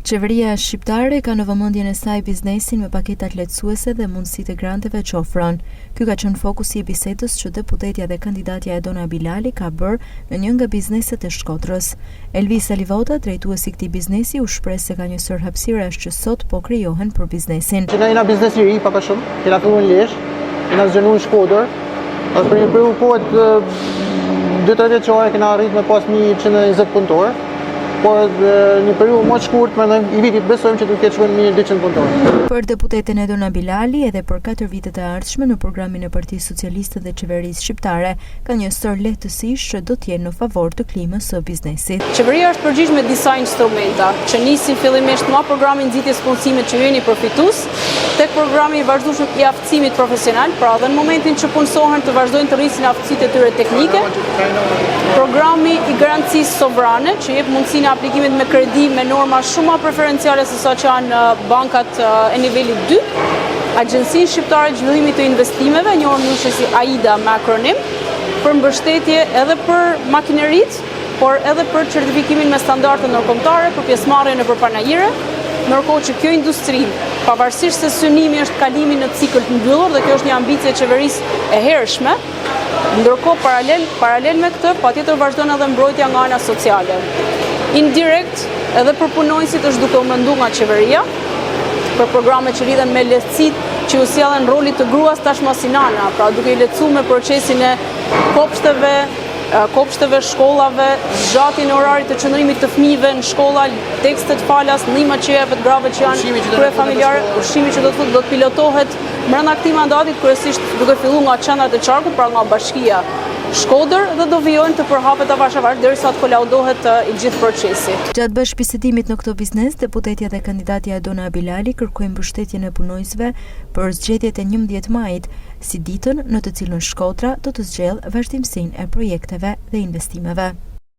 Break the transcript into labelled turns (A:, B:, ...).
A: Qeveria shqiptare ka në vëmendjen e saj biznesin me paketat lehtësuese dhe mundësitë e granteve që ofron. Ky ka qenë fokusi i bisedës që deputetja dhe kandidatja Edona Bilali ka bërë në një nga bizneset e Shkodrës. Elvisa Livota, drejtuesi i këtij biznesi, u shpreh se ka një sër hapësirash që sot po krijohen për biznesin.
B: Ne jena biznes i ri, pak a shumë, kena filluar në Lezhë, kena zgjenuar në Shkodër, për një periudhë kohë 2-3 vjeçare kena arritur me pas 120 punëtorë. Por një periudhë më të shkurtër, i vitit besojmë që do të ketë shumë 1200 punëtorë.
A: Për deputeten Edona Bilali edhe për 4 vitet e ardhshme në programin e Partisë Socialiste dhe Qeverisë Shqiptare ka një sër lehtësish që do të jenë në favor të klimës së biznesit.
C: Qeveria është përgjigjur me disa instrumenta, që nisin fillimisht nga programi nxitjes punësimit që jeni përfitues, tek programi i vazhdueshëm i aftësimit profesional, pra dhe në momentin që punësohen të vazhdojnë të rrisin aftësitë e tyre teknike. Programi i garancisë sovrane, që jep mundësinë e aplikimit me kredi me norma shumë më preferenciale se sa që janë bankat e nivelit 2. Agjencinë Shqiptare të Zhvillimit të Investimeve, njohur ndryshe si AIDA me akronim, për mbështetje edhe për makineritë, por edhe për certifikimin me standarde ndërkombëtare, për pjesëmarrjen nëpër panajire, ndërkohë që kjo industri, pavarësisht se synimi është kalimi në cikël të mbyllur dhe kjo është një ambicie e qeverisë e hershme, ndërkohë paralel me këtë, patjetër vazhdon edhe mbrojtja nga ana sociale. Indirekt, edhe për punonjësit është duke u menduar nga qeveria për programe që lidhen me lehtësitë që u sjellen rolit të gruas tashmë si nana, pra duke i lehtësuar me procesin e kopshteve, shkollave, zgjatjen e orarit të qëndrimit të fëmijëve në shkolla, tekstet falas, ndihma që jepet grave që janë kryefamiljare, ushqimi që do të pilotohet brenda këtij mandatit, kryesisht duke filluar nga qendrat e qarkut, pra nga bashkia Shkodër, dhe do vijojnë të përhapet avash derisa të kolaudohet i gjithë procesi.
A: Gjatë bashkëbisedimit në këtë biznes, deputetja dhe kandidatja Edona Bilali kërkojnë mbështetjen e punonjësve për zgjedhjet e 11 majit, si ditën në të cilën Shkodra do të zgjellë vazhdimsinë e projekteve dhe investimeve.